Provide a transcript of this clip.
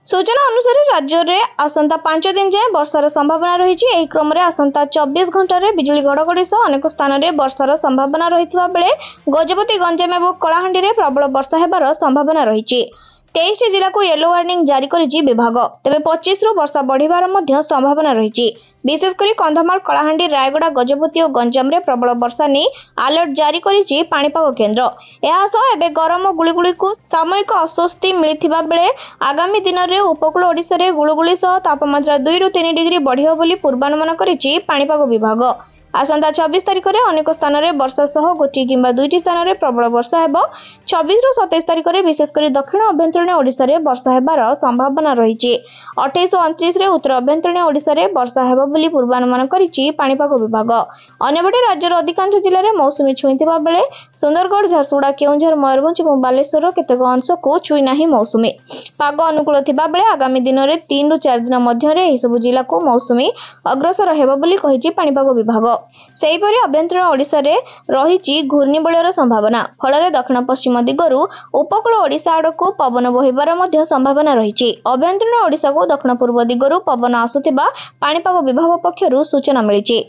सूचना अनुसार राज्य में आसंता 5 दिन जाए वर्षार संभावना रही। एही क्रम में आसंता 24 घंटे बिजुली घड़घड़ी सह अनेक स्थान में वर्षार संभावना रही बेले गजपति गंजाम और कलाहांडी में प्रबल वर्षा होबार संभावना रही। 23 जिला को येलो वार्निंग जारी करिछि विभाग। तेबे 25 रु वर्षा बढ़िबार मध्य संभावना रही। विशेषकर कंधमाल कलाहांडी रायगड़ा गजपति और गंजाम रे प्रबल वर्षा नहीं अलर्ट जारी करिछि पाणीपाग केन्द्र। एहासह एबे गरम गुळुगुळी को सामयिक अस्वस्ति मिलिथिबा बेले आगामी दिन में उपकूल ओडिशा रे गुळुगुळी सह तापमात्रा 2 रु 3 डिग्री बढ़ियो बोली पूर्वानुमान करिछि पाणीपाग विभाग। आसंता 24 तारिख में अनेक स्थान में वर्षा सह गोटी किंबा दुईटी स्थान में प्रबल वर्षा हेब। 26 रु 27 तारिख में विशेषकर दक्षिण अभ्यंतरीण ओडिशा रे वर्षा हेबार संभावना रही। 28 और 29 रे उत्तर अभ्यंतरीण ओडिशा रे वर्षा हेब बोली पूर्वानुमान करिछि पाणीपाग विभाग। अन्यपटे राज्यर अधिकांश जिले में मौसुमी छुईथिबा बेले सुंदरगढ़, झारसुगुड़ा, केउंझर, मयूरभंज और बालेश्वर केतेक अंश को छुई नाही मौसुमी। पाग अनुकूल थिबा बेले आगामी दिन में 3 रु 4 दिन मध्य एही सब जिला को मौसुमी अग्रसर हेब बोली कहिछि पाणीपाग विभाग। सेहीपरि अभ्यंतरीण ओडिशा रे रहिछि घूर्णिबलयर संभावना। फल दक्षिण पश्चिम दिगरु उपकूल ओडिशा आड़कू पवन बहिबार मध्य संभावना रही। अभ्यंतरीण ओडिशा को दक्षिण पूर्व दिगरु पवन आसुथिबा पाणीपाग विभाग पक्षरु सूचना मिलिछि।